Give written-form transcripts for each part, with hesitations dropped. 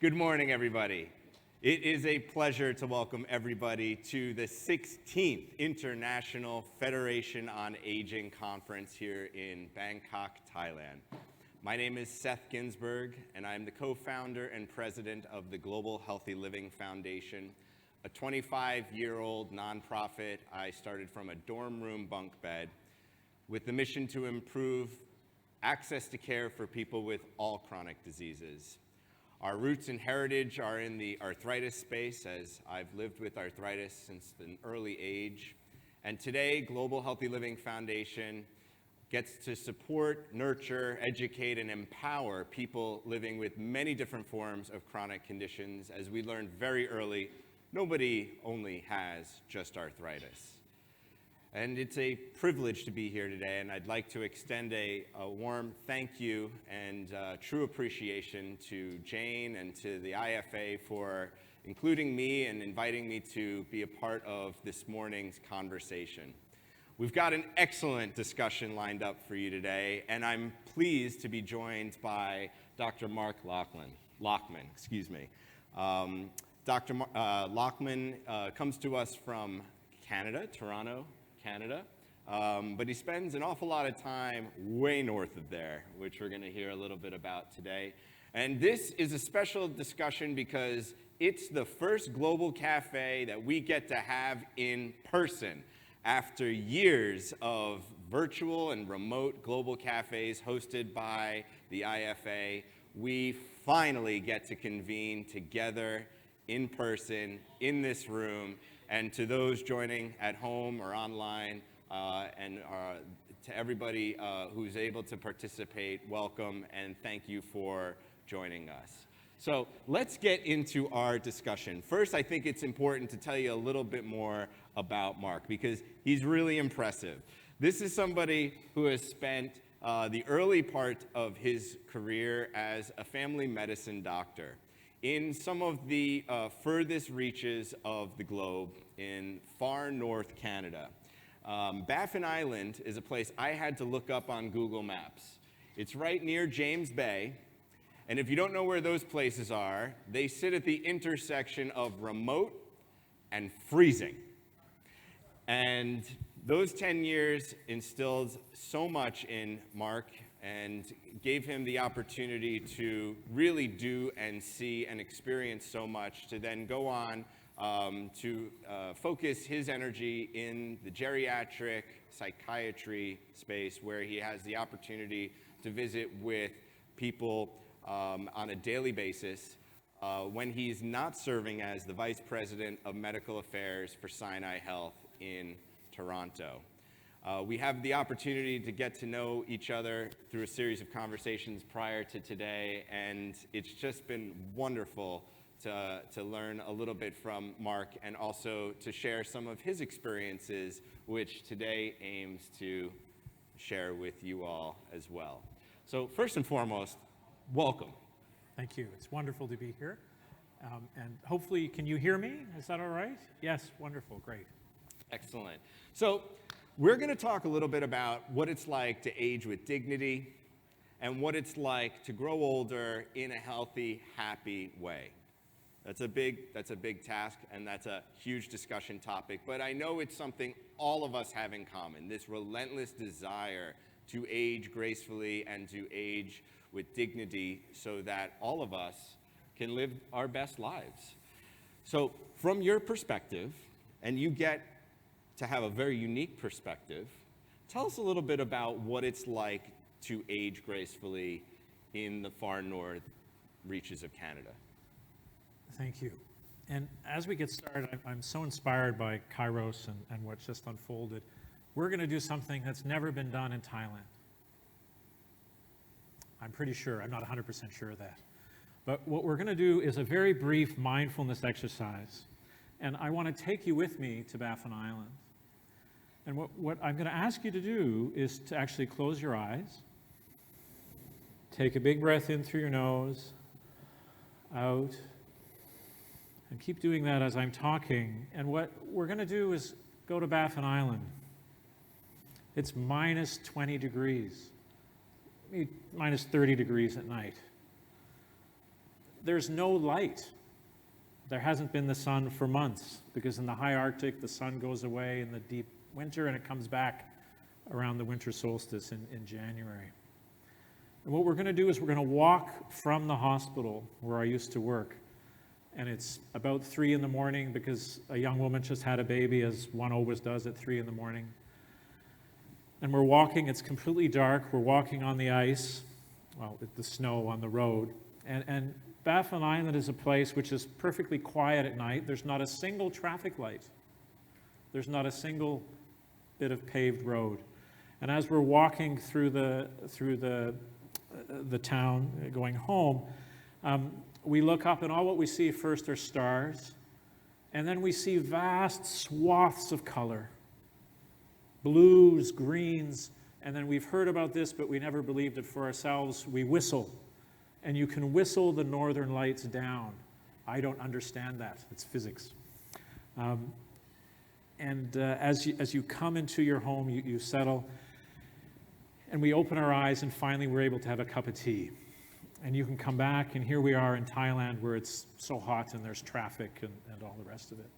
Good morning, everybody. It is a pleasure to welcome everybody to the 16th International Federation on Aging Conference here in Bangkok, Thailand. My name is Seth Ginsberg, and I'm the co-founder and president of the Global Healthy Living Foundation, a 25-year-old nonprofit I started from a dorm room bunk bed with the mission to improve access to care for people with all chronic diseases. Our roots and heritage are in the arthritis space, as I've lived with arthritis since an early age. And today, Global Healthy Living Foundation gets to support, nurture, educate, and empower people living with many different forms of chronic conditions. As we learned very early, nobody only has just arthritis. And it's a privilege to be here today, and I'd like to extend a warm thank you and true appreciation to Jane and to the IFA for including me and inviting me to be a part of this morning's conversation. We've got an excellent discussion lined up for you today, and I'm pleased to be joined by Dr. Mark Lockman. Dr. Lockman comes to us from Canada, Toronto, Canada, but he spends an awful lot of time way north of there, which we're going to hear a little bit about today. And this is a special discussion because it's the first global cafe that we get to have in person. After years of virtual and remote global cafes hosted by the IFA, we finally get to convene together in person in this room. And to those joining at home or online, and to everybody who's able to participate, welcome and thank you for joining us. So let's get into our discussion. First, I think it's important to tell you a little bit more about Mark because he's really impressive. This is somebody who has spent the early part of his career as a family medicine doctor in some of the furthest reaches of the globe in far north Canada. Baffin Island is a place I had to look up on Google Maps. It's right near James Bay, and if you don't know where those places are, they sit at the intersection of remote and freezing. And those 10 years instilled so much in Mark and gave him the opportunity to really do and see and experience so much to then go on to focus his energy in the geriatric psychiatry space where he has the opportunity to visit with people on a daily basis when he's not serving as the Vice President of Medical Affairs for Sinai Health in Toronto. We have the opportunity to get to know each other through a series of conversations prior to today, and it's just been wonderful to learn a little bit from Mark and also to share some of his experiences, which today aims to share with you all as well. So first and foremost, welcome. Thank you. It's wonderful to be here. And hopefully, can you hear me? Is that all right? Yes, wonderful, great. Excellent. So we're going to talk a little bit about what it's like to age with dignity and what it's like to grow older in a healthy, happy way. That's a big task, and that's a huge discussion topic, but I know it's something all of us have in common, this relentless desire to age gracefully and to age with dignity so that all of us can live our best lives. So from your perspective, and you get to have a very unique perspective, tell us a little bit about what it's like to age gracefully in the far north reaches of Canada. Thank you. And as we get started, I'm so inspired by Kairos and what's just unfolded. We're going to do something that's never been done in Thailand. I'm pretty sure, I'm not 100% sure of that. But what we're going to do is a very brief mindfulness exercise. And I want to take you with me to Baffin Island. And what I'm going to ask you to do is to actually close your eyes. Take a big breath in through your nose, out, and keep doing that as I'm talking. And what we're going to do is go to Baffin Island. It's minus 20 degrees, maybe minus 30 degrees at night. there's no light. There hasn't been the sun for months, because in the high Arctic, the sun goes away in the deep winter and it comes back around the winter solstice in January. And what we're going to do is we're going to walk from the hospital where I used to work. And it's about 3 in the morning, because a young woman just had a baby, as one always does at 3 in the morning. And we're walking, it's completely dark, we're walking on the ice, well, the snow on the road. And Baffin Island is a place which is perfectly quiet at night. There's not a single traffic light. There's not a single bit of paved road. And as we're walking through the town going home, we look up and all what we see first are stars. And then we see vast swaths of color. Blues, greens, and then we've heard about this, but we never believed it for ourselves. We whistle. And you can whistle the northern lights down. I don't understand that. It's physics. As you come into your home, you settle, and we open our eyes, and finally we're able to have a cup of tea. And you can come back, and here we are in Thailand, where it's so hot and there's traffic and all the rest of it.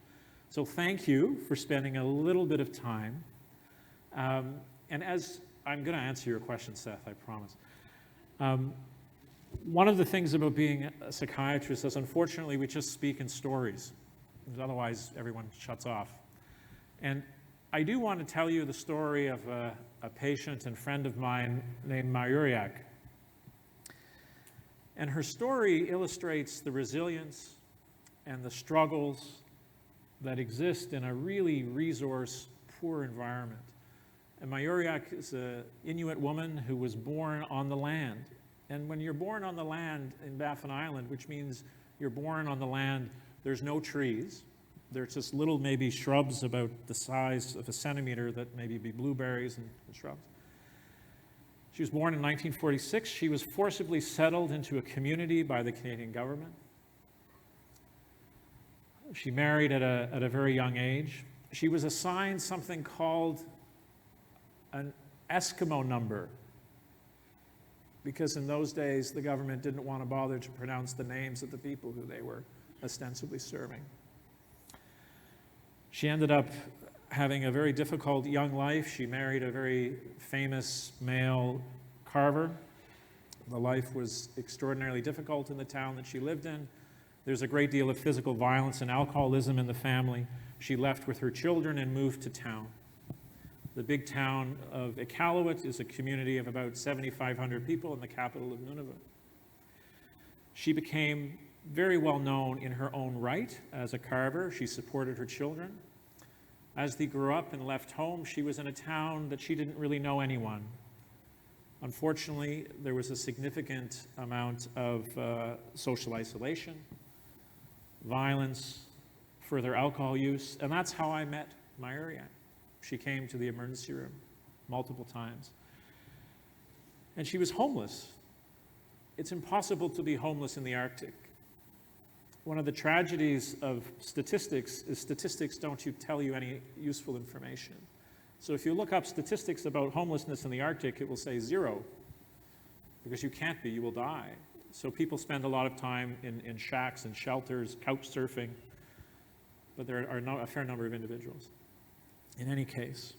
So thank you for spending a little bit of time. And as I'm going to answer your question, Seth, I promise. One of the things about being a psychiatrist is, unfortunately, we just speak in stories, because otherwise everyone shuts off. And I do want to tell you the story of a patient and friend of mine named Mayuriak. And her story illustrates the resilience and the struggles that exist in a really resource-poor environment. And Mayuriak is an Inuit woman who was born on the land. And when you're born on the land in Baffin Island, which means you're born on the land, there's no trees. There's just little maybe shrubs about the size of a centimeter that maybe be blueberries and shrubs. She was born in 1946. She was forcibly settled into a community by the Canadian government. She married at a very young age. She was assigned something called an Eskimo number, because in those days the government didn't want to bother to pronounce the names of the people who they were ostensibly serving. She ended up having a very difficult young life. She married a very famous male carver. The life was extraordinarily difficult in the town that she lived in. There's a great deal of physical violence and alcoholism in the family. She left with her children and moved to town. The big town of Iqaluit is a community of about 7,500 people in the capital of Nunavut. She became very well known in her own right as a carver. She supported her children. As they grew up and left home, she was in a town that she didn't really know anyone. Unfortunately, there was a significant amount of social isolation, violence, further alcohol use, and that's how I met Mayuriak. She came to the emergency room multiple times. And she was homeless. It's impossible to be homeless in the Arctic. One of the tragedies of statistics is statistics don't tell you any useful information. So if you look up statistics about homelessness in the Arctic, it will say 0, because you can't be, you will die. So people spend a lot of time in shacks and shelters, couch surfing, but there are a fair number of individuals. In any case,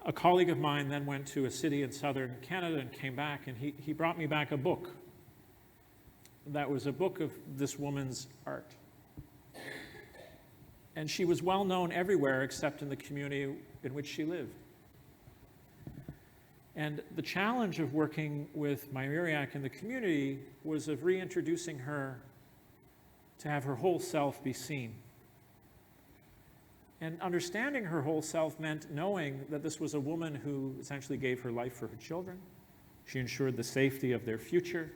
a colleague of mine then went to a city in southern Canada and came back, and he brought me back a book. That was a book of this woman's art. And she was well known everywhere except in the community in which she lived. And the challenge of working with Mayuriak in the community was of reintroducing her to have her whole self be seen. And understanding her whole self meant knowing that this was a woman who essentially gave her life for her children. She ensured the safety of their future.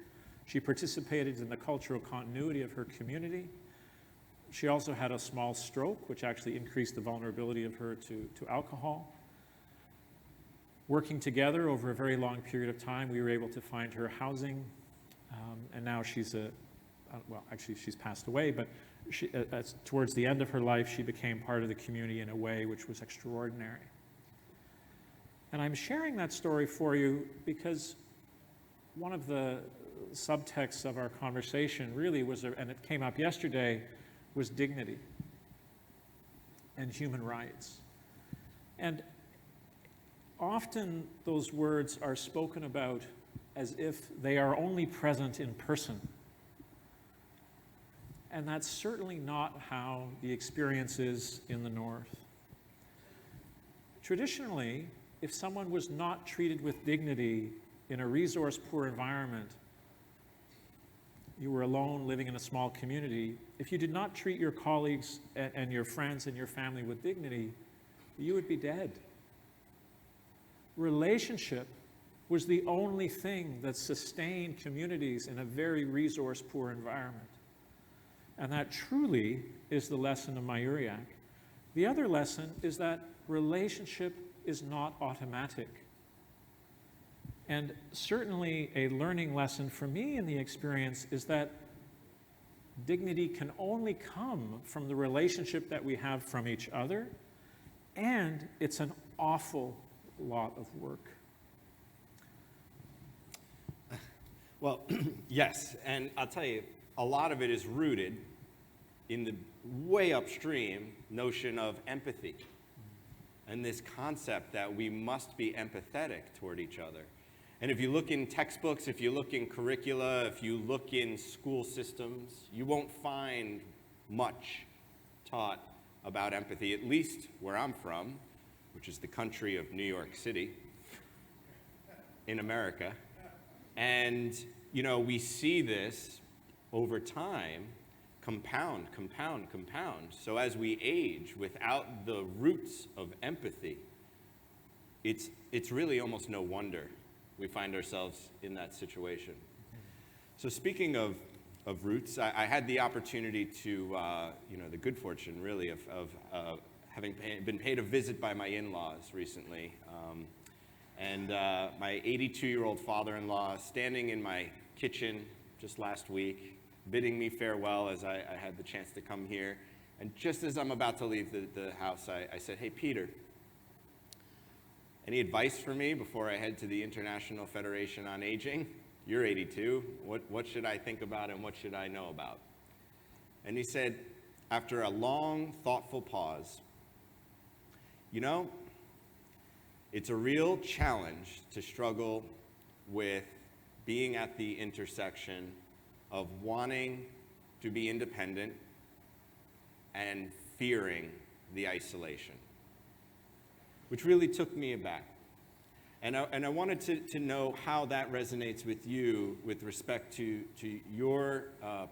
She participated in the cultural continuity of her community. She also had a small stroke, which actually increased the vulnerability of her to alcohol. Working together over a very long period of time, we were able to find her housing, and now she's well, actually she's passed away, but towards the end of her life, she became part of the community in a way which was extraordinary. And I'm sharing that story for you because one of the subtexts of our conversation really was, and it came up yesterday, was dignity and human rights. And often those words are spoken about as if they are only present in person. And that's certainly not how the experience is in the North. Traditionally, if someone was not treated with dignity in a resource-poor environment, you were alone living in a small community, if you did not treat your colleagues and your friends and your family with dignity, you would be dead. Relationship was the only thing that sustained communities in a very resource-poor environment. And that truly is the lesson of Mayuriak. The other lesson is that relationship is not automatic. And certainly a learning lesson for me in the experience is that dignity can only come from the relationship that we have from each other, and it's an awful lot of work. Well, yes, and I'll tell you, a lot of it is rooted in the way upstream notion of empathy and this concept that we must be empathetic toward each other. And if you look in textbooks, if you look in curricula, if you look in school systems, you won't find much taught about empathy, at least where I'm from, which is the country of New York City in America. And, you know, we see this over time compound. So as we age without the roots of empathy, it's really almost no wonder we find ourselves in that situation. So speaking of roots, I had the opportunity to, the good fortune really of having been paid a visit by my in-laws recently. And my 82-year-old father-in-law standing in my kitchen just last week, bidding me farewell as I had the chance to come here. And just as I'm about to leave the house, I said, "Hey, Peter, any advice for me before I head to the International Federation on Aging? You're 82. What should I think about and what should I know about?" And he said, after a long, thoughtful pause, "You know, it's a real challenge to struggle with being at the intersection of wanting to be independent and fearing the isolation," which really took me aback. And I wanted to know how that resonates with you with respect to your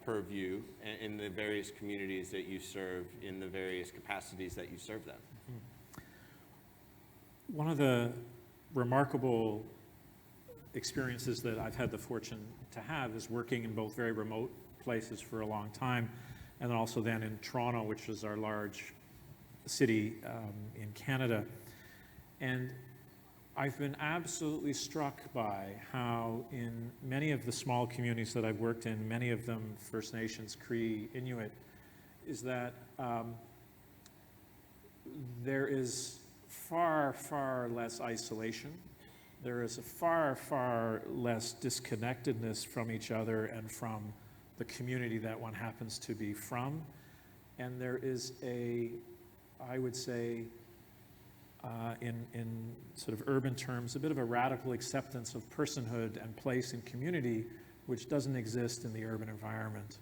purview in the various communities that you serve, in the various capacities that you serve them. One of the remarkable experiences that I've had the fortune to have is working in both very remote places for a long time, and then also then in Toronto, which is our large city in Canada. And I've been absolutely struck by how in many of the small communities that I've worked in, many of them First Nations, Cree, Inuit, is that there is far, far less isolation. There is a far, far less disconnectedness from each other and from the community that one happens to be from. And there is I would say, in sort of urban terms, a bit of a radical acceptance of personhood and place in community, which doesn't exist in the urban environment.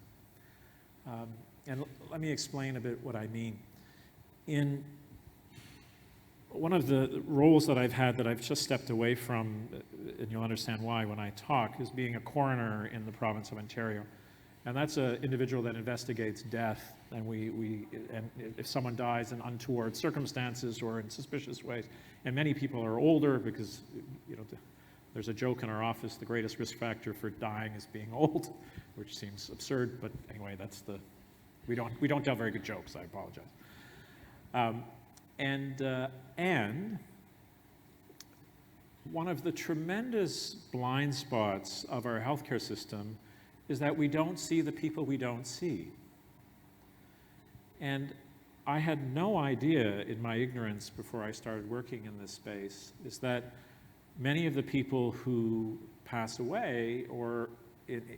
And let me explain a bit what I mean. In one of the roles that I've had that I've just stepped away from, and you'll understand why when I talk, is being a coroner in the province of Ontario. And that's an individual that investigates death, and and if someone dies in untoward circumstances or in suspicious ways, and many people are older because, there's a joke in our office, the greatest risk factor for dying is being old, which seems absurd, but anyway, we don't tell very good jokes, I apologize. And one of the tremendous blind spots of our healthcare system is that we don't see the people we don't see. And I had no idea in my ignorance before I started working in this space, is that many of the people who pass away, or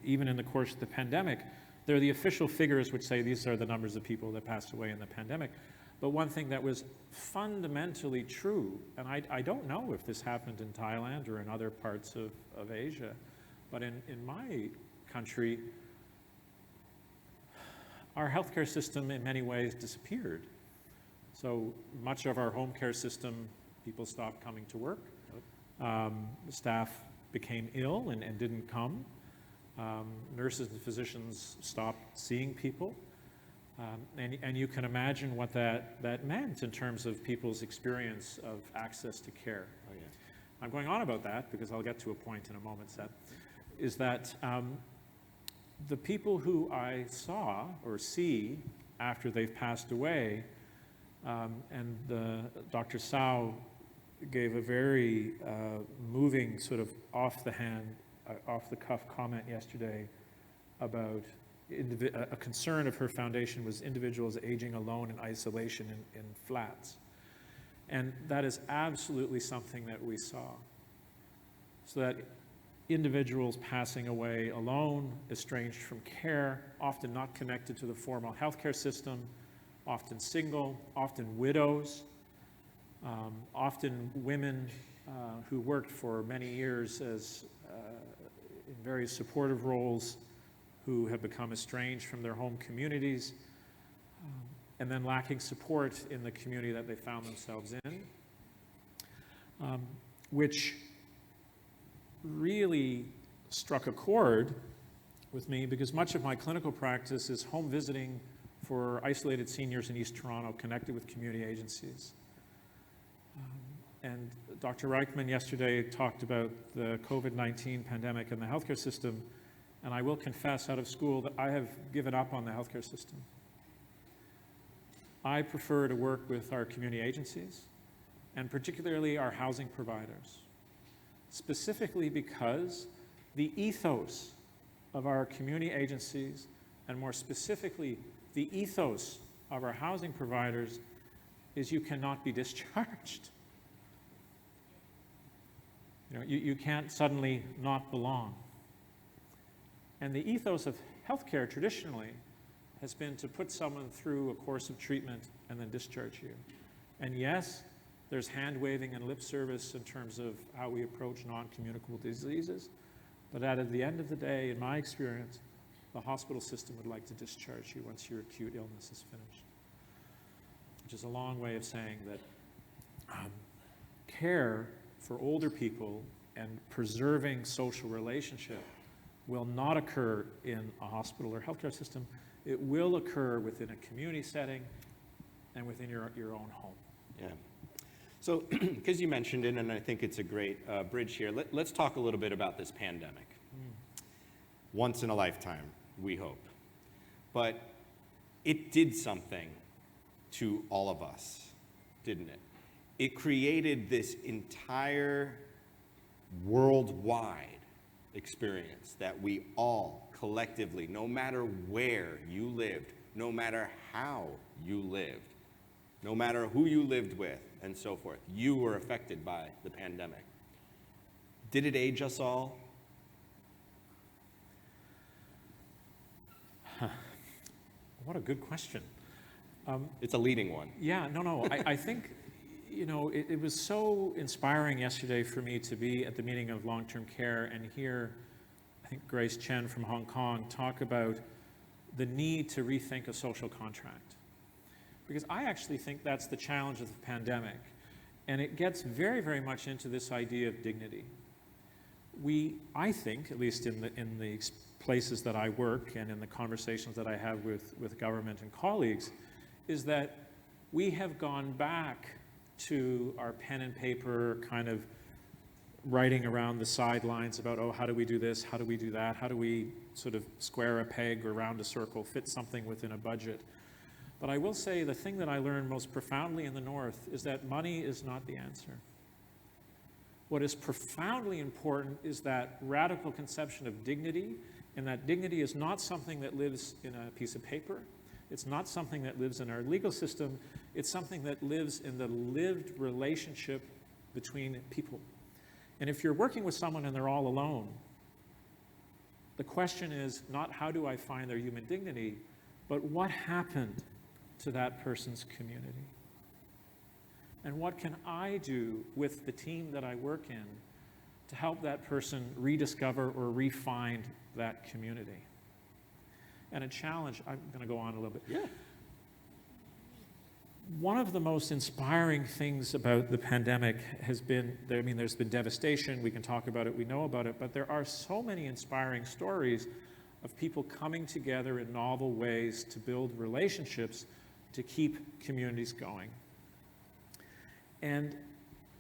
even in the course of the pandemic, they're the official figures which say these are the numbers of people that passed away in the pandemic. But one thing that was fundamentally true, and I don't know if this happened in Thailand or in other parts of Asia, but in my country, our healthcare system in many ways disappeared. So much of our home care system, people stopped coming to work. Staff became ill and didn't come. Nurses and physicians stopped seeing people. And you can imagine what that meant in terms of people's experience of access to care. Oh, yeah. I'm going on about that because I'll get to a point in a moment, Seth, is that the people who I saw or see after they've passed away, and Dr. Sao gave a very moving sort of off-the-cuff comment yesterday about a concern of her foundation was individuals aging alone in isolation in flats. And that is absolutely something that we saw. So that individuals passing away alone, estranged from care, often not connected to the formal healthcare system, often single, often widows, often women who worked for many years as in various supportive roles, who have become estranged from their home communities, and then lacking support in the community that they found themselves in, which really struck a chord with me because much of my clinical practice is home visiting for isolated seniors in East Toronto connected with community agencies. And Dr. Reichman yesterday talked about the COVID-19 pandemic and the healthcare system, and I will confess out of school that I have given up on the healthcare system. I prefer to work with our community agencies, and particularly our housing providers, specifically because the ethos of our community agencies, and more specifically, the ethos of our housing providers is you cannot be discharged. You can't suddenly not belong. And the ethos of healthcare traditionally has been to put someone through a course of treatment and then discharge you. And yes, there's hand-waving and lip service in terms of how we approach non-communicable diseases, but at the end of the day, in my experience, the hospital system would like to discharge you once your acute illness is finished. Which is a long way of saying that care for older people and preserving social relationship will not occur in a hospital or healthcare system. It will occur within a community setting and within your own home. Yeah. So, because you mentioned it, and I think it's a great bridge here, let's talk a little bit about this pandemic. Once in a lifetime, we hope. But it did something to all of us, didn't it? It created this entire worldwide experience that we all collectively, no matter where you lived, no matter how you lived, no matter who you lived with, and so forth, you were affected by the pandemic. Did it age us all? What a good question. It's a leading one. Yeah, no. I think, it was so inspiring yesterday for me to be at the meeting of long-term care and hear, I think, Grace Chen from Hong Kong talk about the need to rethink a social contract. Because I actually think that's the challenge of the pandemic. And it gets very, very much into this idea of dignity. I think, at least in the places that I work and in the conversations that I have with government and colleagues, is that we have gone back to our pen and paper kind of writing around the sidelines about, how do we do this? How do we do that? How do we sort of square a peg or round a circle, fit something within a budget? But I will say the thing that I learned most profoundly in the North is that money is not the answer. What is profoundly important is that radical conception of dignity, and that dignity is not something that lives in a piece of paper. It's not something that lives in our legal system. It's something that lives in the lived relationship between people. And if you're working with someone and they're all alone, the question is not how do I find their human dignity, but what happened to that person's community? And what can I do with the team that I work in to help that person rediscover or re-find that community? And a challenge, I'm going to go on a little bit. Yeah. One of the most inspiring things about the pandemic has been, I mean, there's been devastation, we can talk about it, we know about it, but there are so many inspiring stories of people coming together in novel ways to build relationships to keep communities going. And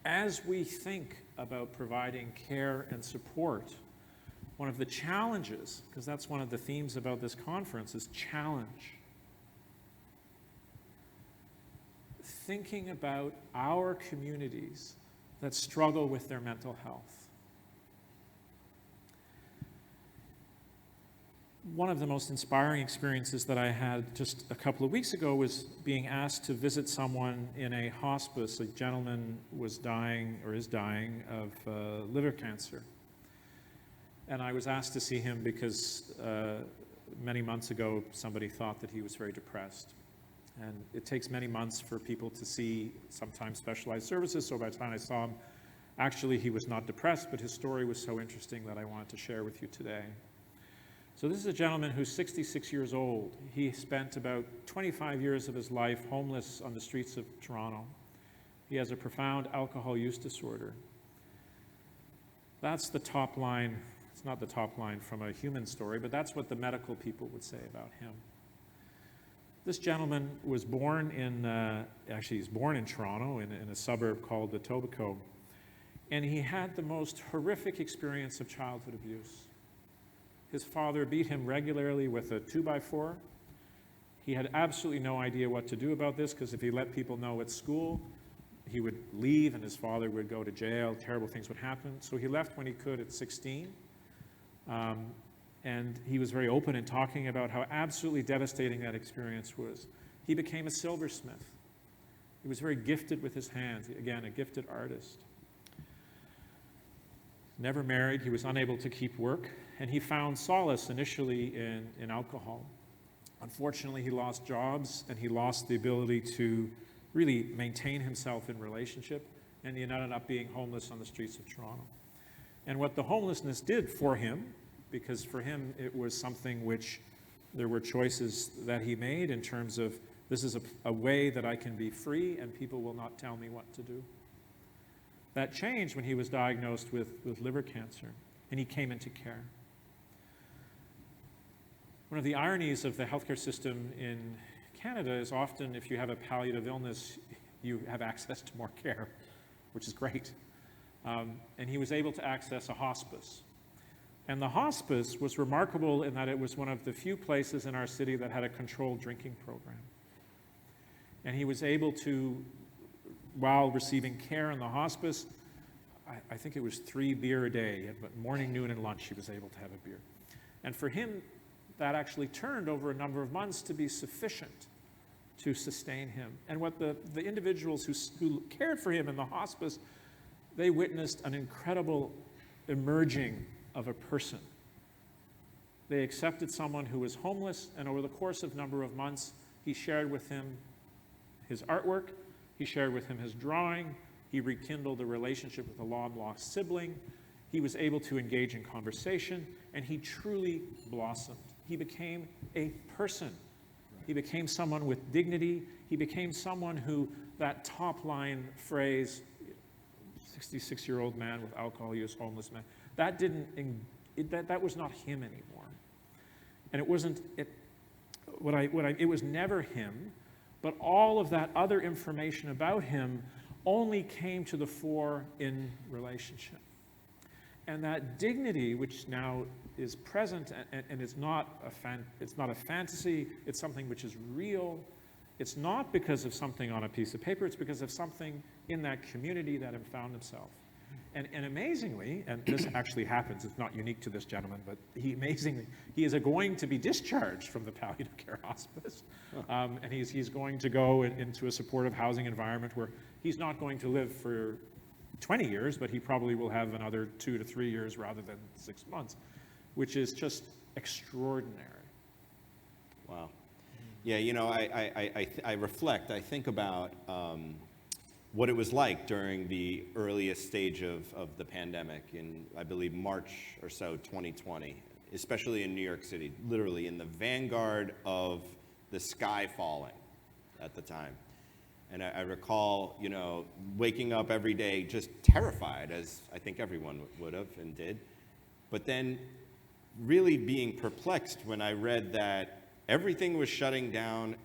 as we think about providing care and support, one of the challenges, because that's one of the themes about this conference, is challenge. Thinking about our communities that struggle with their mental health. One of the most inspiring experiences that I had just a couple of weeks ago was being asked to visit someone in a hospice. A gentleman was dying, or is dying, of liver cancer. And I was asked to see him because many months ago somebody thought that he was very depressed. And it takes many months for people to see sometimes specialized services, so by the time I saw him, actually he was not depressed, but his story was so interesting that I wanted to share with you today. So this is a gentleman who's 66 years old. He spent about 25 years of his life homeless on the streets of Toronto. He has a profound alcohol use disorder. That's the top line. It's not the top line from a human story, but that's what the medical people would say about him. This gentleman was born in, actually he's born in Toronto in a suburb called Etobicoke, and he had the most horrific experience of childhood abuse. His father beat him regularly with a 2x4. He had absolutely no idea what to do about this because if he let people know at school, he would leave and his father would go to jail, terrible things would happen. So he left when he could at 16. And he was very open in talking about how absolutely devastating that experience was. He became a silversmith. He was very gifted with his hands, again, a gifted artist. Never married, he was unable to keep work, and he found solace initially in alcohol. Unfortunately, he lost jobs, and he lost the ability to really maintain himself in relationship, and he ended up being homeless on the streets of Toronto. And what the homelessness did for him, because for him it was something which there were choices that he made in terms of this is a way that I can be free and people will not tell me what to do. That changed when he was diagnosed with liver cancer and he came into care. One of the ironies of the healthcare system in Canada is often if you have a palliative illness, you have access to more care, which is great. And he was able to access a hospice. And the hospice was remarkable in that it was one of the few places in our city that had a controlled drinking program. And he was able to, while receiving care in the hospice, I think it was 3 beer a day, but morning, noon, and lunch he was able to have a beer. And for him, that actually turned over a number of months to be sufficient to sustain him. And what the individuals who cared for him in the hospice, they witnessed an incredible emerging of a person. They accepted someone who was homeless, and over the course of a number of months, he shared with him his artwork, he shared with him his drawing, he rekindled a relationship with a long-lost sibling, he was able to engage in conversation, and he truly blossomed. He became a person. He became someone with dignity. He became someone who, that top-line phrase, 66-year-old man with alcohol use, homeless man, that was not him anymore. And it wasn't, it was never him, but all of that other information about him only came to the fore in relationship. And that dignity, which now is present and it's not a fantasy, it's something which is real. It's not because of something on a piece of paper, it's because of something in that community that have found himself. And amazingly, and this actually happens, it's not unique to this gentleman, but he is going to be discharged from the palliative care hospice. And he's going to go into a supportive housing environment where he's not going to live for 20 years, but he probably will have another 2 to 3 years rather than 6 months, which is just extraordinary. Wow. Yeah, you know, I reflect, I think about what it was like during the earliest stage of the pandemic in, I believe, March or so, 2020, especially in New York City, literally in the vanguard of the sky falling at the time. And I recall, you know, waking up every day just terrified, as I think everyone would have and did, but then really being perplexed when I read that everything was shutting down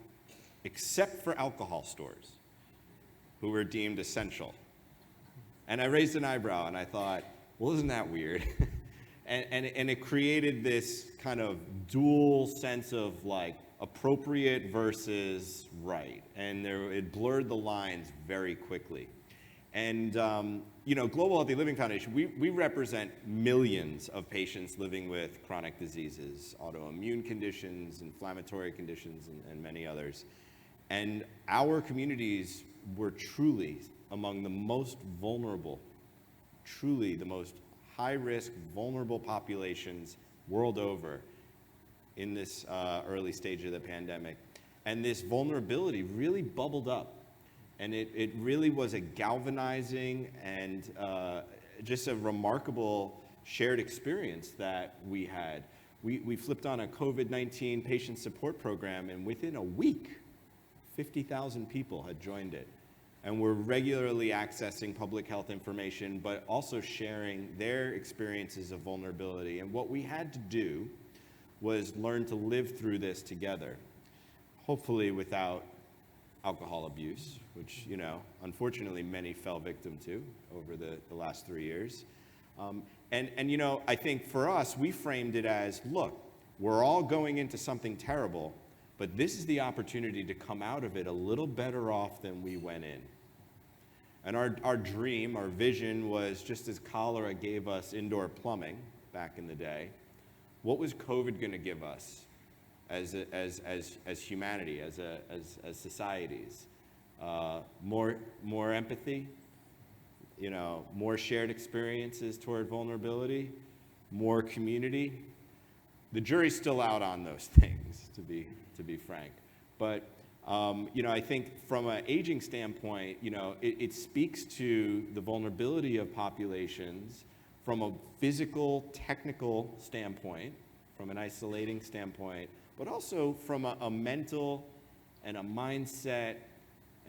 except for alcohol stores, who were deemed essential. And I raised an eyebrow and I thought, well, isn't that weird? and it created this kind of dual sense of like appropriate versus right. And it blurred the lines very quickly. And, you know, Global Healthy Living Foundation, we represent millions of patients living with chronic diseases, autoimmune conditions, inflammatory conditions, and many others. And our communities were truly among the most vulnerable, truly the most high-risk, vulnerable populations world over in this early stage of the pandemic. And this vulnerability really bubbled up. And it really was a galvanizing and just a remarkable shared experience that we had. We flipped on a COVID-19 patient support program, and within a week, 50,000 people had joined it. And we're regularly accessing public health information, but also sharing their experiences of vulnerability. And what we had to do was learn to live through this together, hopefully without alcohol abuse, which, you know, unfortunately many fell victim to over the last 3 years. And you know, I think for us, we framed it as, look, we're all going into something terrible, but this is the opportunity to come out of it a little better off than we went in. And our dream, our vision was, just as cholera gave us indoor plumbing back in the day, what was COVID going to give us as humanity, as societies? More empathy, you know, more shared experiences toward vulnerability, more community. The jury's still out on those things, to be frank. But you know, I think from an aging standpoint, you know, it speaks to the vulnerability of populations from a physical, technical standpoint, from an isolating standpoint, but also from a mental and a mindset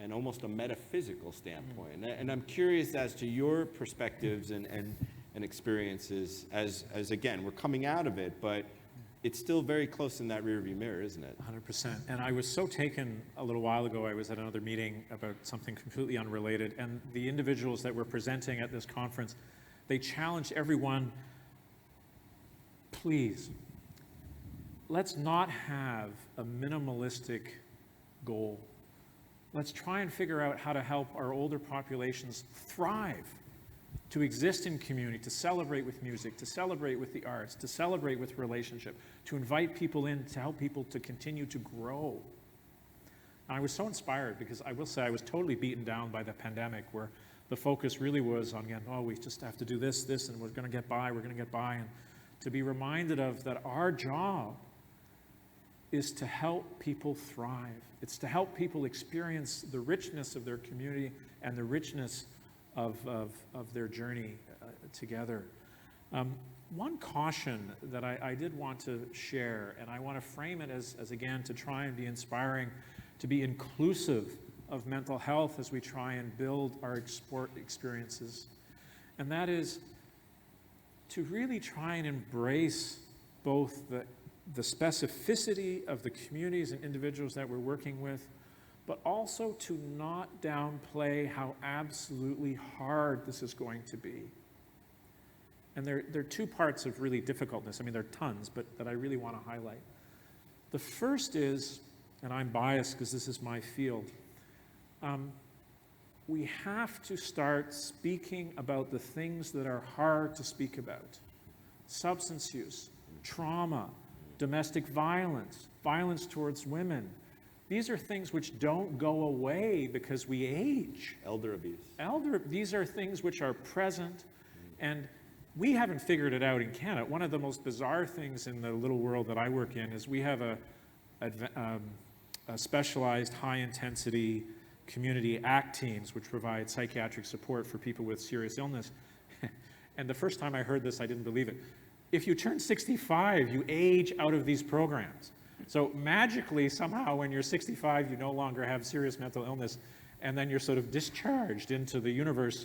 and almost a metaphysical standpoint. And I'm curious as to your perspectives and experiences as again, we're coming out of it, but it's still very close in that rearview mirror, isn't it? 100%. And I was so taken a little while ago, I was at another meeting about something completely unrelated, and the individuals that were presenting at this conference, they challenged everyone, please, let's not have a minimalistic goal. Let's try and figure out how to help our older populations thrive, to exist in community, to celebrate with music, to celebrate with the arts, to celebrate with relationship, to invite people in, to help people to continue to grow. And I was so inspired because I will say I was totally beaten down by the pandemic, where the focus really was on, again, oh, we just have to do this, and we're going to get by, and to be reminded of that our job is to help people thrive. It's to help people experience the richness of their community and the richness of their journey together. One caution that I did want to share, and I want to frame it as again, to try and be inspiring, to be inclusive of mental health as we try and build our sport experiences. And that is to really try and embrace both the specificity of the communities and individuals that we're working with, but also to not downplay how absolutely hard this is going to be. And there are two parts of really difficultness. I mean, there are tons, but that I really want to highlight. The first is, and I'm biased because this is my field, we have to start speaking about the things that are hard to speak about. Substance use, trauma, domestic violence, violence towards women, These are things which don't go away because we age. Elder abuse. These are things which are present, and we haven't figured it out in Canada. One of the most bizarre things in the little world that I work in is we have a specialized high-intensity community ACT teams, which provide psychiatric support for people with serious illness. And the first time I heard this, I didn't believe it. If you turn 65, you age out of these programs. So magically, somehow, when you're 65, you no longer have serious mental illness, and then you're sort of discharged into the universe.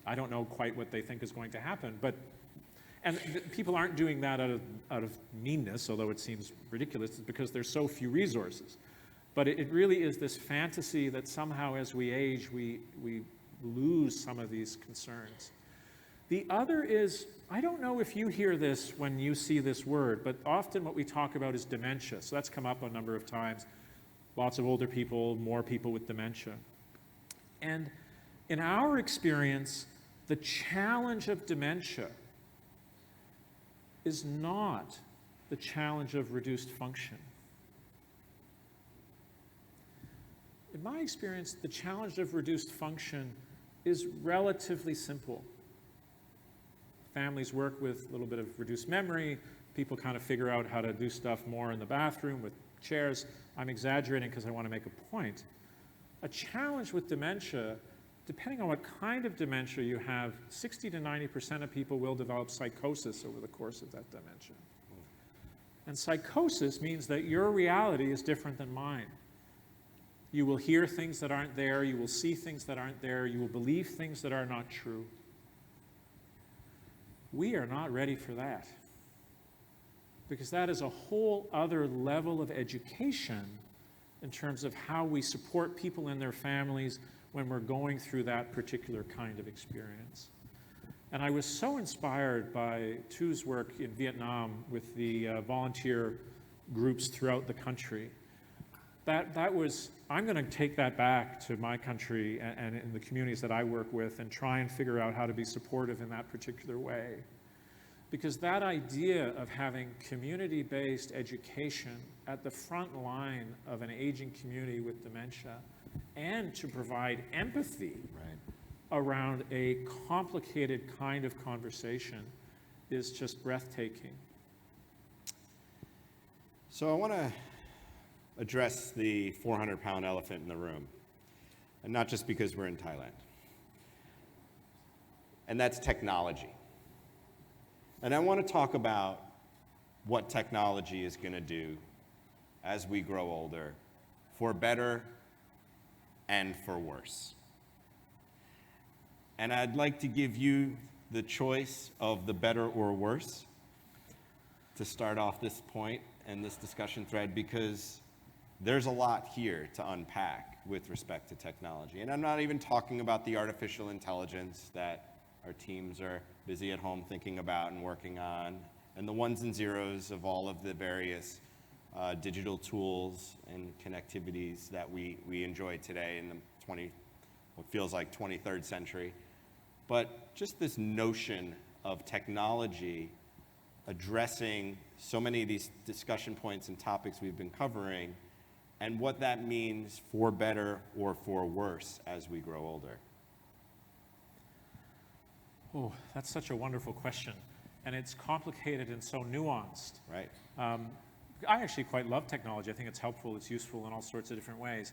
I don't know quite what they think is going to happen, but people aren't doing that out of meanness, although it seems ridiculous, it's because there's so few resources. But it really is this fantasy that somehow as we age, we lose some of these concerns. The other is, I don't know if you hear this when you see this word, but often what we talk about is dementia. So that's come up a number of times. Lots of older people, more people with dementia. And in our experience, the challenge of dementia is not the challenge of reduced function. In my experience, the challenge of reduced function is relatively simple. Families work with a little bit of reduced memory. People kind of figure out how to do stuff more in the bathroom with chairs. I'm exaggerating because I want to make a point. A challenge with dementia, depending on what kind of dementia you have, 60 to 90% of people will develop psychosis over the course of that dementia. And psychosis means that your reality is different than mine. You will hear things that aren't there. You will see things that aren't there. You will believe things that are not true. We are not ready for that, because that is a whole other level of education in terms of how we support people and their families when we're going through that particular kind of experience. And I was so inspired by Tu's work in Vietnam with the volunteer groups throughout the country. That was, I'm going to take that back to my country and in the communities that I work with and try and figure out how to be supportive in that particular way. Because that idea of having community-based education at the front line of an aging community with dementia, and to provide empathy around a complicated kind of conversation, is just breathtaking. So I want to address the 400-pound elephant in the room, and not just because we're in Thailand. And that's technology. And I want to talk about what technology is going to do as we grow older, for better and for worse. And I'd like to give you the choice of the better or worse to start off this point and this discussion thread, because there's a lot here to unpack with respect to technology. And I'm not even talking about the artificial intelligence that our teams are busy at home thinking about and working on, and the ones and zeros of all of the various digital tools and connectivities that we enjoy today in the what feels like 23rd century. But just this notion of technology addressing so many of these discussion points and topics we've been covering, and what that means for better or for worse as we grow older. Oh, that's such a wonderful question. And it's complicated and so nuanced. Right. I actually quite love technology. I think it's helpful, it's useful in all sorts of different ways.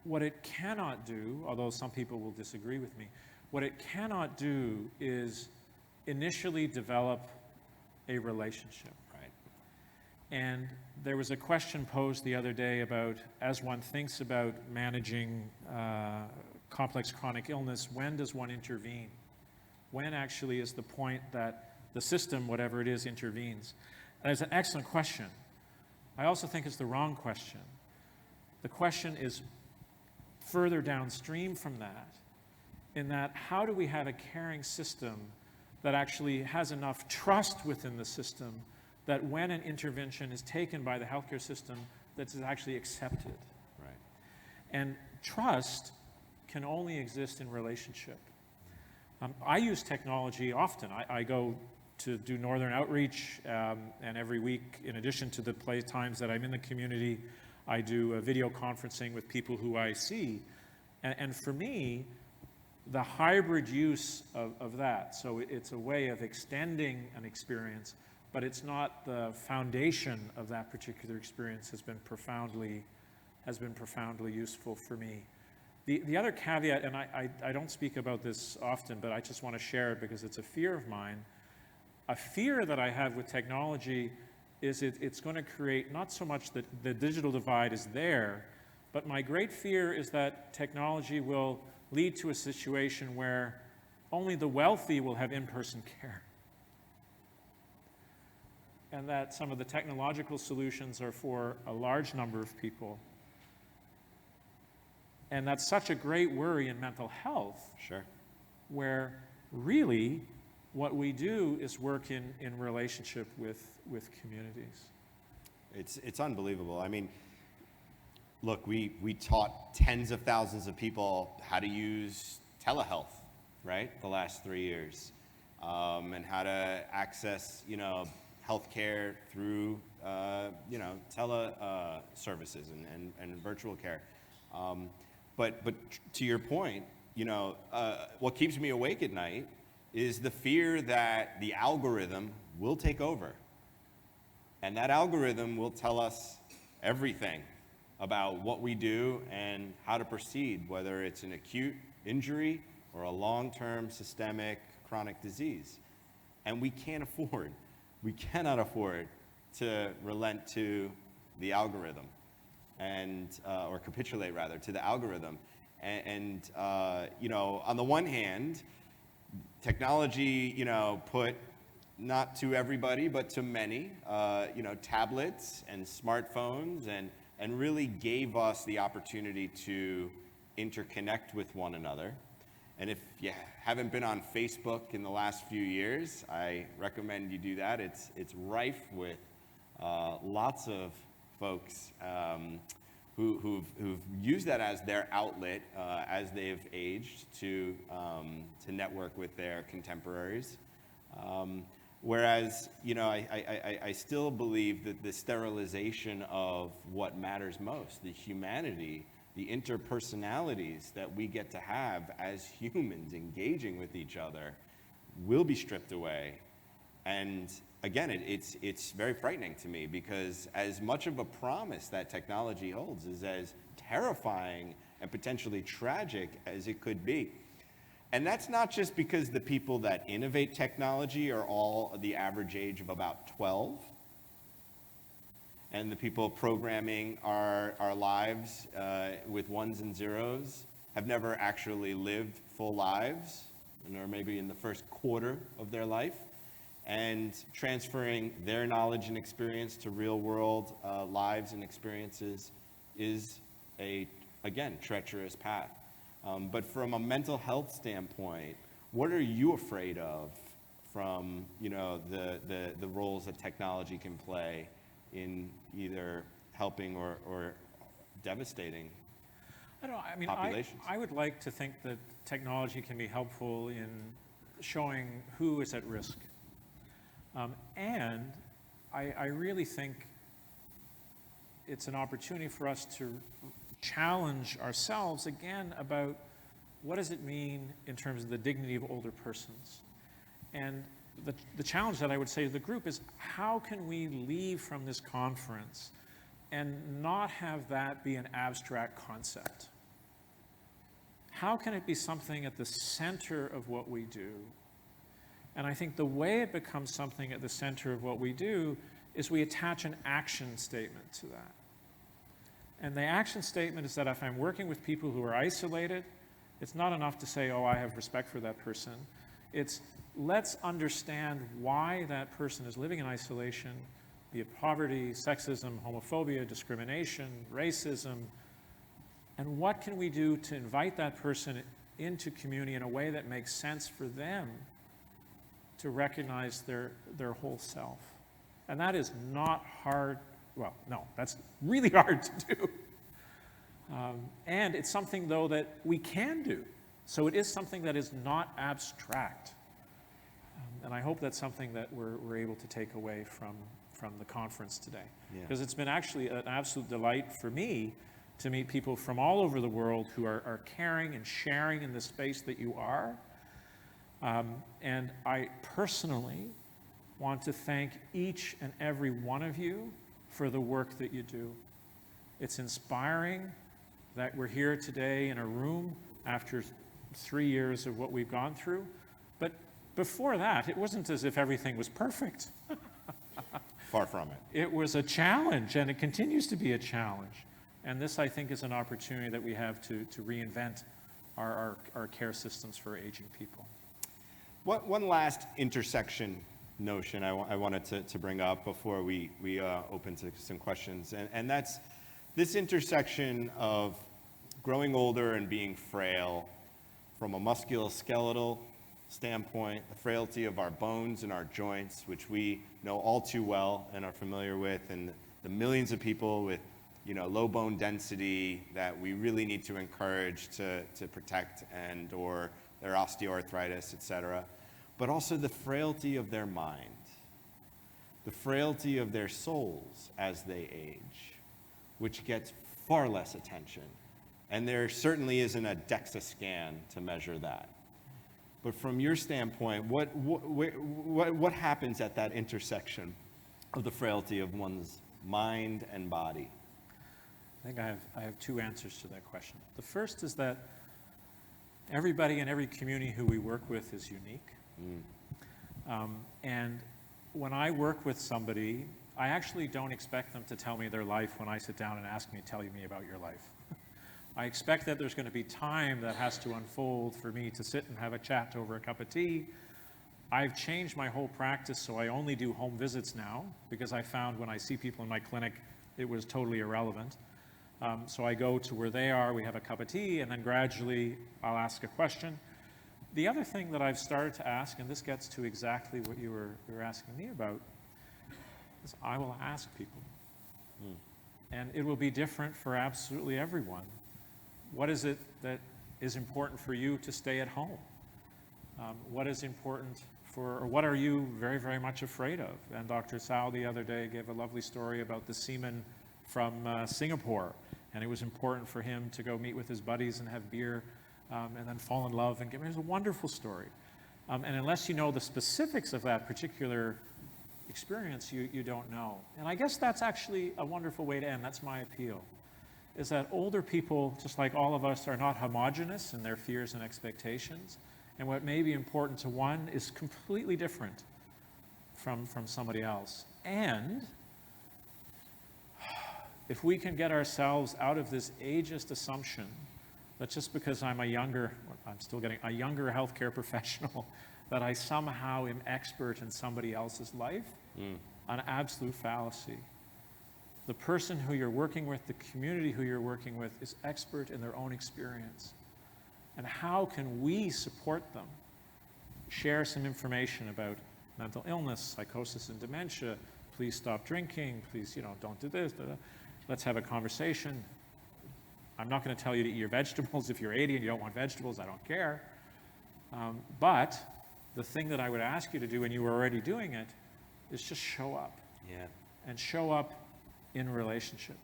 What it cannot do, although some people will disagree with me, what it cannot do is initially develop a relationship. Right. And there was a question posed the other day about, as one thinks about managing complex chronic illness, when does one intervene? When actually is the point that the system, whatever it is, intervenes? And it's an excellent question. I also think it's the wrong question. The question is further downstream from that, in that how do we have a caring system that actually has enough trust within the system that when an intervention is taken by the healthcare system, that is actually accepted. Right. And trust can only exist in relationship. I use technology often. I go to do Northern Outreach, and every week, in addition to the play times that I'm in the community, I do video conferencing with people who I see. And for me, the hybrid use of that, so it's a way of extending an experience, but it's not the foundation of that particular experience, has been profoundly useful for me. The other caveat, and I don't speak about this often, but I just want to share it because it's a fear of mine. A fear that I have with technology is it's going to create, not so much that the digital divide is there, but my great fear is that technology will lead to a situation where only the wealthy will have in-person care. And that some of the technological solutions are for a large number of people. And that's such a great worry in mental health. Sure. Where really what we do is work in relationship with communities. It's unbelievable. I mean, look, we taught tens of thousands of people how to use telehealth, right, the last 3 years, and how to access, healthcare through, tele services and virtual care. But to your point, what keeps me awake at night is the fear that the algorithm will take over. And that algorithm will tell us everything about what we do and how to proceed, whether it's an acute injury or a long-term systemic chronic disease. And we cannot afford to relent to the algorithm or capitulate rather to the algorithm. And on the one hand, technology, put not to everybody, but to many, tablets and smartphones, and really gave us the opportunity to interconnect with one another. And if you haven't been on Facebook in the last few years, I recommend you do that. It's rife with lots of folks who've used that as their outlet as they've aged to network with their contemporaries. Whereas, I still believe that the sterilization of what matters most, the humanity, the interpersonalities that we get to have as humans engaging with each other, will be stripped away. And again, it's very frightening to me, because as much of a promise that technology holds is as terrifying and potentially tragic as it could be. And that's not just because the people that innovate technology are all the average age of about 12, and the people programming our lives with ones and zeros have never actually lived full lives, or maybe in the first quarter of their life, and transferring their knowledge and experience to real-world lives and experiences is again, treacherous path. But from a mental health standpoint, what are you afraid of from the roles that technology can play in either helping or devastating populations? I would like to think that technology can be helpful in showing who is at risk. And I really think it's an opportunity for us to challenge ourselves again about what does it mean in terms of the dignity of older persons. And the challenge that I would say to the group is, how can we leave from this conference and not have that be an abstract concept? How can it be something at the center of what we do? And I think the way it becomes something at the center of what we do is we attach an action statement to that. And the action statement is that if I'm working with people who are isolated, it's not enough to say, oh, I have respect for that person. It's, let's understand why that person is living in isolation, be it poverty, sexism, homophobia, discrimination, racism, and what can we do to invite that person into community in a way that makes sense for them to recognize their whole self. And that is not hard. Well, no, that's really hard to do. And it's something, though, that we can do. So it is something that is not abstract. And I hope that's something that we're able to take away from the conference today. Yeah. Because it's been actually an absolute delight for me to meet people from all over the world who are caring and sharing in the space that you are. And I personally want to thank each and every one of you for the work that you do. It's inspiring that we're here today in a room after 3 years of what we've gone through. But before that, it wasn't as if everything was perfect. Far from it. It was a challenge, and it continues to be a challenge. And this, I think, is an opportunity that we have to reinvent our care systems for aging people. One last intersection notion I wanted to bring up before we open to some questions, and that's this intersection of growing older and being frail from a musculoskeletal standpoint, the frailty of our bones and our joints, which we know all too well and are familiar with, and the millions of people with low bone density that we really need to encourage to protect and or their osteoarthritis, et cetera. But also the frailty of their mind, the frailty of their souls as they age, which gets far less attention. And there certainly isn't a DEXA scan to measure that. But from your standpoint, what happens at that intersection of the frailty of one's mind and body? I think I have two answers to that question. The first is that everybody in every community who we work with is unique. And when I work with somebody, I actually don't expect them to tell me their life when I sit down and ask me, tell me about your life. I expect that there's going to be time that has to unfold for me to sit and have a chat over a cup of tea. I've changed my whole practice, so I only do home visits now, because I found when I see people in my clinic, it was totally irrelevant. So I go to where they are, we have a cup of tea, and then gradually I'll ask a question. The other thing that I've started to ask, and this gets to exactly what you were asking me about, is I will ask people. And it will be different for absolutely everyone. What is it that is important for you to stay at home? What is important or what are you very, very much afraid of? And Dr. Sao the other day gave a lovely story about the seaman from Singapore. And it was important for him to go meet with his buddies and have beer and then fall in love. And it was a wonderful story. And unless you know the specifics of that particular experience, you don't know. And I guess that's actually a wonderful way to end. That's my appeal, is that older people, just like all of us, are not homogenous in their fears and expectations. And what may be important to one is completely different from somebody else. And if we can get ourselves out of this ageist assumption that just because I'm still getting a younger healthcare professional, that I somehow am expert in somebody else's life, an absolute fallacy. The person who you're working with, the community who you're working with, is expert in their own experience. And how can we support them? Share some information about mental illness, psychosis and dementia. Please stop drinking. Please, don't do this. Let's have a conversation. I'm not going to tell you to eat your vegetables if you're 80 and you don't want vegetables. I don't care. But the thing that I would ask you to do, and you were already doing it, is just show up. Yeah. And show up in relationship.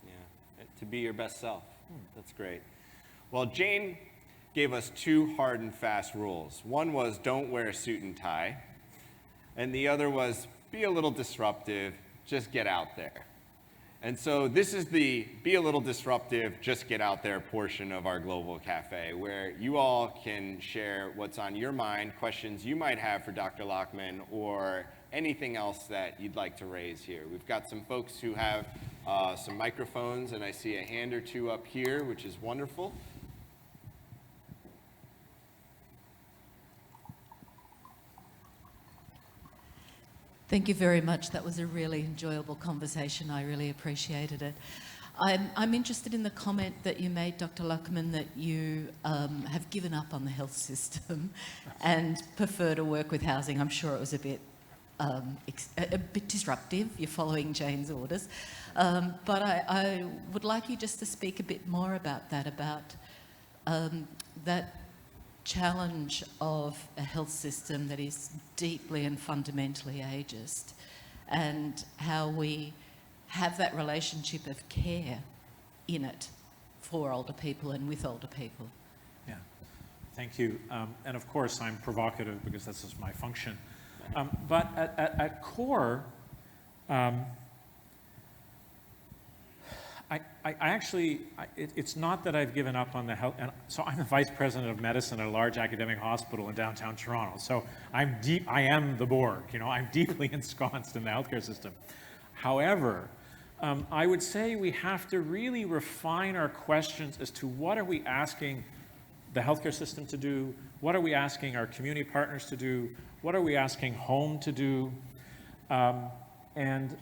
Yeah. To be your best self. That's great. Well, Jane gave us 2 hard and fast rules. One was don't wear a suit and tie. And the other was be a little disruptive, just get out there. And so this is the be a little disruptive, just get out there portion of our Global Cafe, where you all can share what's on your mind, questions you might have for Dr. Lockman, or anything else that you'd like to raise here. We've got some folks who have some microphones, and I see a hand or two up here, which is wonderful. Thank you very much. That was a really enjoyable conversation. I really appreciated it. I'm interested in the comment that you made, Dr. Luckman, that you have given up on the health system and prefer to work with housing. I'm sure it was a bit disruptive. You're following Jane's orders. But I would like you just to speak a bit more about that, that challenge of a health system that is deeply and fundamentally ageist, and how we have that relationship of care in it for older people and with older people. Yeah, thank you. And of course, I'm provocative because this is my function. But at core, it's not that I've given up on the health, and so I'm the vice president of medicine at a large academic hospital in downtown Toronto. So I am the Borg, I'm deeply ensconced in the healthcare system. However, I would say we have to really refine our questions as to what are we asking the healthcare system to do, what are we asking our community partners to do, what are we asking home to do, and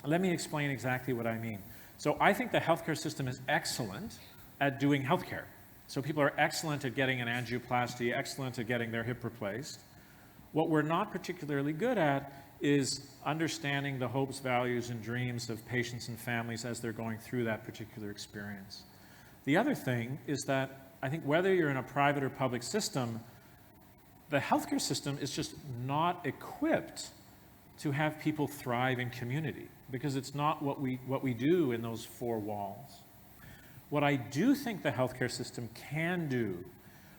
let me explain exactly what I mean. So I think the healthcare system is excellent at doing healthcare. So people are excellent at getting an angioplasty, excellent at getting their hip replaced. What we're not particularly good at is understanding the hopes, values, and dreams of patients and families as they're going through that particular experience. The other thing is that I think whether you're in a private or public system, the healthcare system is just not equipped to have people thrive in community, because it's not what we do in those four walls. What I do think the healthcare system can do,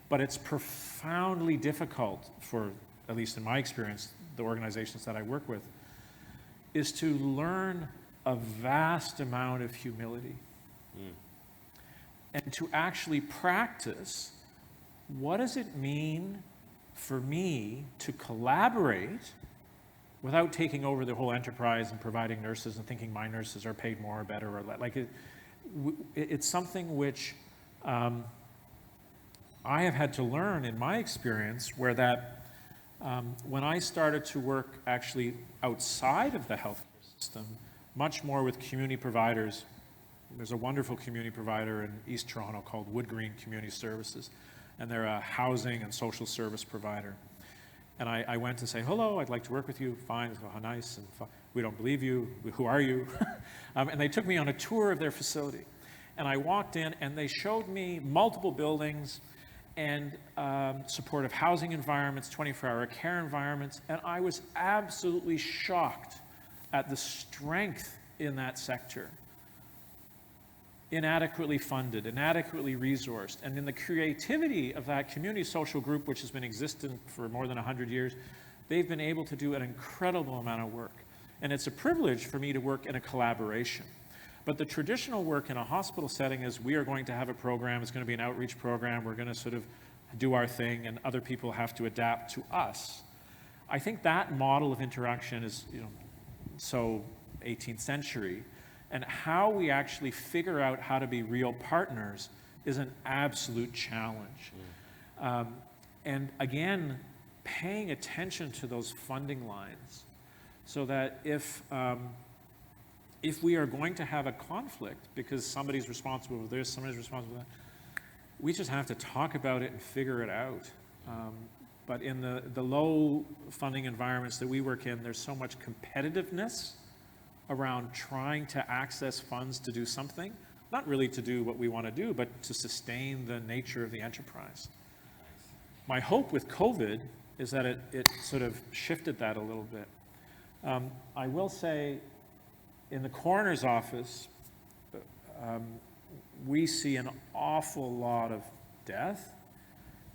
but it's profoundly difficult for, at least in my experience, the organizations that I work with, is to learn a vast amount of humility. And to actually practice, what does it mean for me to collaborate without taking over the whole enterprise and providing nurses and thinking my nurses are paid more or better, or it's something which I have had to learn in my experience, where that when I started to work actually outside of the healthcare system, much more with community providers. There's a wonderful community provider in East Toronto called Wood Green Community Services, and they're a housing and social service provider. And I went to say, hello, I'd like to work with you. Fine. They go, how nice. And we don't believe you. Who are you? And they took me on a tour of their facility. And I walked in, and they showed me multiple buildings and supportive housing environments, 24-hour care environments. And I was absolutely shocked at the strength in that sector. Inadequately funded, inadequately resourced, and in the creativity of that community social group, which has been existent for more than 100 years, they've been able to do an incredible amount of work. And it's a privilege for me to work in a collaboration. But the traditional work in a hospital setting is, we are going to have a program, it's going to be an outreach program, we're going to sort of do our thing, and other people have to adapt to us. I think that model of interaction is, so 18th century. And how we actually figure out how to be real partners is an absolute challenge. And again, paying attention to those funding lines, so that if we are going to have a conflict because somebody's responsible for this, somebody's responsible for that, we just have to talk about it and figure it out. But in the low funding environments that we work in, there's so much competitiveness around trying to access funds to do something, not really to do what we want to do, but to sustain the nature of the enterprise. My hope with COVID is that it sort of shifted that a little bit. I will say, in the coroner's office, we see an awful lot of death,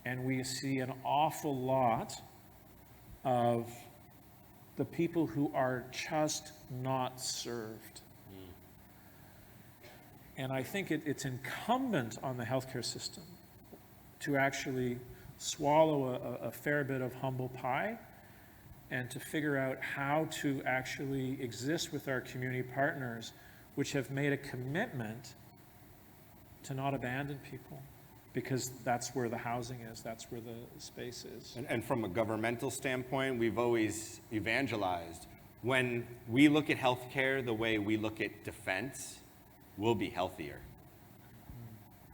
and we see an awful lot of the people who are just not served. And I think it's incumbent on the healthcare system to actually swallow a fair bit of humble pie, and to figure out how to actually exist with our community partners, which have made a commitment to not abandon people, because that's where the housing is, that's where the space is. And from a governmental standpoint, we've always evangelized. When we look at healthcare the way we look at defense, we'll be healthier.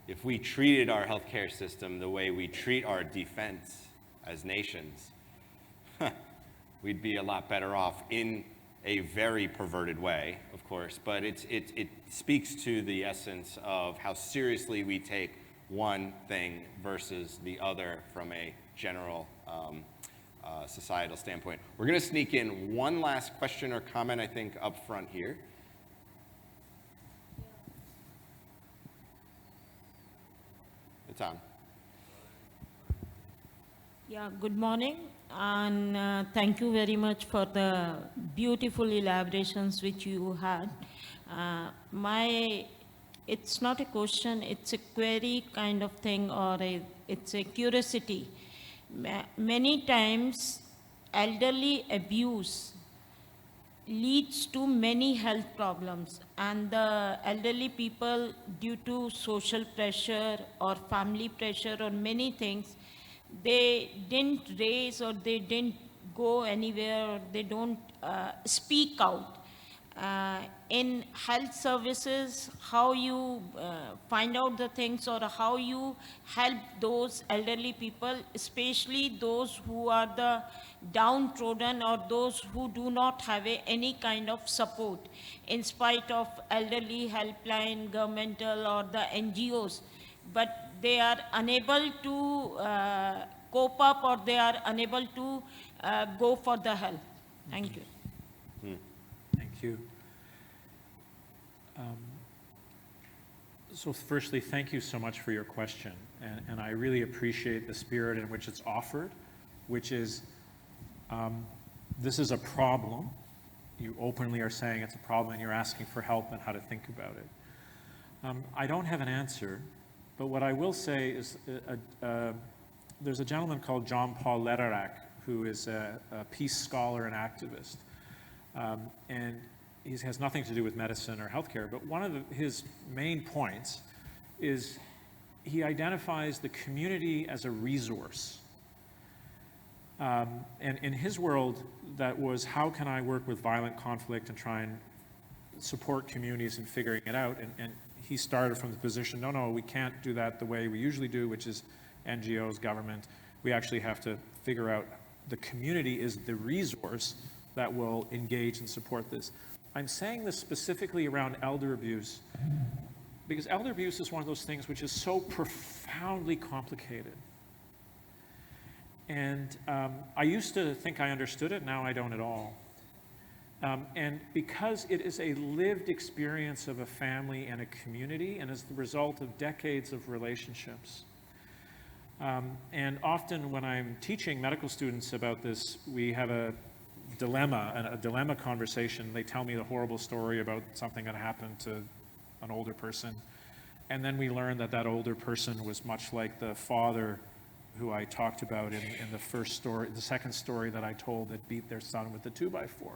If we treated our healthcare system the way we treat our defense as nations, we'd be a lot better off, in a very perverted way, of course, but it speaks to the essence of how seriously we take one thing versus the other from a general societal standpoint. We're going to sneak in one last question or comment, I think, up front here. It's on. Yeah, good morning, and thank you very much for the beautiful elaborations which you had. It's not a question, it's a query kind of thing, or it's a curiosity. Many times, elderly abuse leads to many health problems, and the elderly people, due to social pressure or family pressure or many things, they didn't raise or they didn't go anywhere, or they don't speak out. In health services, how you find out the things, or how you help those elderly people, especially those who are the downtrodden, or those who do not have any kind of support, in spite of elderly helpline, governmental, or the NGOs, but they are unable to cope up, or they are unable to go for the help. Thank you. Thank you. So firstly, thank you so much for your question. And I really appreciate the spirit in which it's offered, which is, this is a problem. You openly are saying it's a problem, and you're asking for help and how to think about it. I don't have an answer, but what I will say is there's a gentleman called Jean-Paul Lederac, who is a peace scholar and activist. And he has nothing to do with medicine or healthcare, but one of his main points is he identifies the community as a resource. And in his world, that was, how can I work with violent conflict and try and support communities in figuring it out? And he started from the position, no, we can't do that the way we usually do, which is NGOs, government. We actually have to figure out the community is the resource that will engage and support this. I'm saying this specifically around elder abuse, because elder abuse is one of those things which is so profoundly complicated. And I used to think I understood it, now I don't at all. And because it is a lived experience of a family and a community, and is the result of decades of relationships. And often when I'm teaching medical students about this, we have a dilemma conversation. They tell me the horrible story about something that happened to an older person. And then we learn that that older person was much like the father who I talked about in the first story, the second story that I told, that beat their son with the 2x4.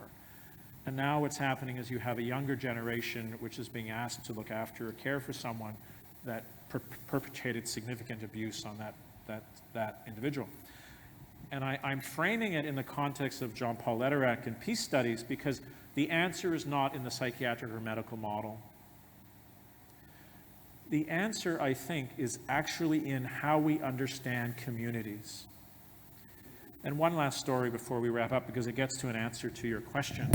And now what's happening is you have a younger generation which is being asked to look after or care for someone that perpetrated significant abuse on that individual. And I'm framing it in the context of Jean-Paul Lederac and peace studies, because the answer is not in the psychiatric or medical model. The answer, I think, is actually in how we understand communities. And one last story before we wrap up, because it gets to an answer to your question.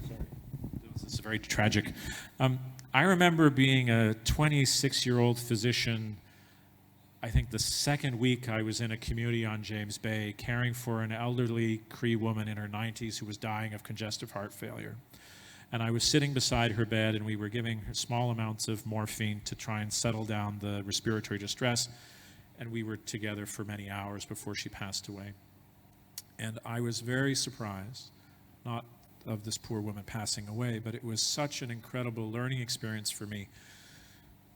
Sorry. This is very tragic. I remember being a 26-year-old physician. I think the second week I was in a community on James Bay caring for an elderly Cree woman in her 90s who was dying of congestive heart failure. And I was sitting beside her bed, and we were giving her small amounts of morphine to try and settle down the respiratory distress. And we were together for many hours before she passed away. And I was very surprised, not of this poor woman passing away, but it was such an incredible learning experience for me,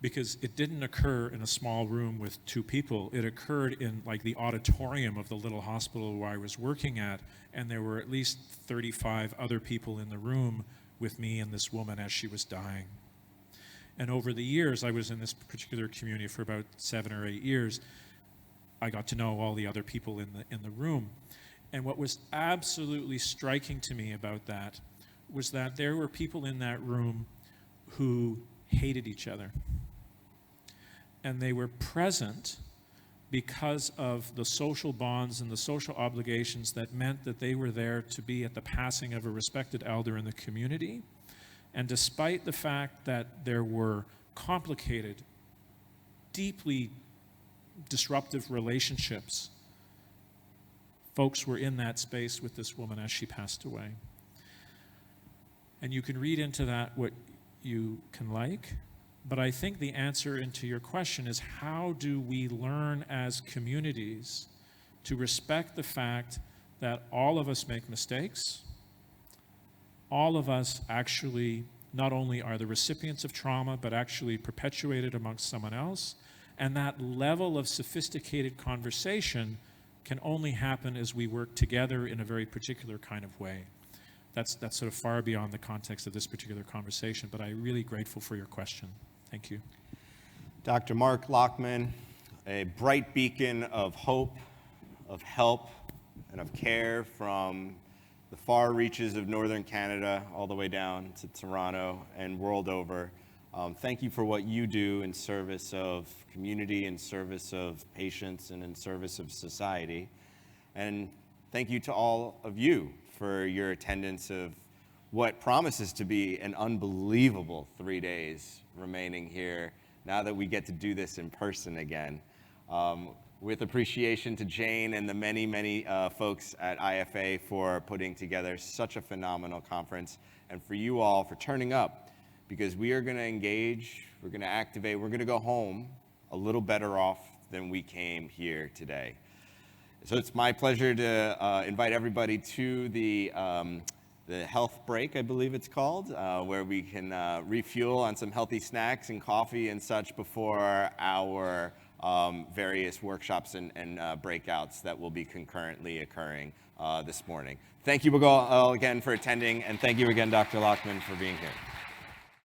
because it didn't occur in a small room with two people. It occurred in like the auditorium of the little hospital where I was working at, and there were at least 35 other people in the room with me and this woman as she was dying. And over the years, I was in this particular community for about 7 or 8 years. I got to know all the other people in the room. And what was absolutely striking to me about that was that there were people in that room who hated each other. And they were present because of the social bonds and the social obligations that meant that they were there to be at the passing of a respected elder in the community. And despite the fact that there were complicated deeply disruptive relationships folks were in that space with this woman as she passed away. And you can read into that what you can like, but I think the answer into your question is, how do we learn as communities to respect the fact that all of us make mistakes, all of us actually not only are the recipients of trauma, but actually perpetuate it amongst someone else, and that level of sophisticated conversation can only happen as we work together in a very particular kind of way. That's sort of far beyond the context of this particular conversation, but I'm really grateful for your question. Thank you. Dr. Mark Lockman, a bright beacon of hope, of help, and of care from the far reaches of northern Canada all the way down to Toronto and world over. Thank you for what you do in service of community, in service of patients, and in service of society. And thank you to all of you for your attendance of what promises to be an unbelievable 3 days remaining here now that we get to do this in person again. With appreciation to Jane and the many, many folks at IFA for putting together such a phenomenal conference, and for you all for turning up, because we are going to engage, we're going to activate, we're going to go home a little better off than we came here today. So it's my pleasure to invite everybody to the health break, I believe it's called, where we can refuel on some healthy snacks and coffee and such before our various workshops and breakouts that will be concurrently occurring this morning. Thank you all again for attending, and thank you again, Dr. Lockman, for being here.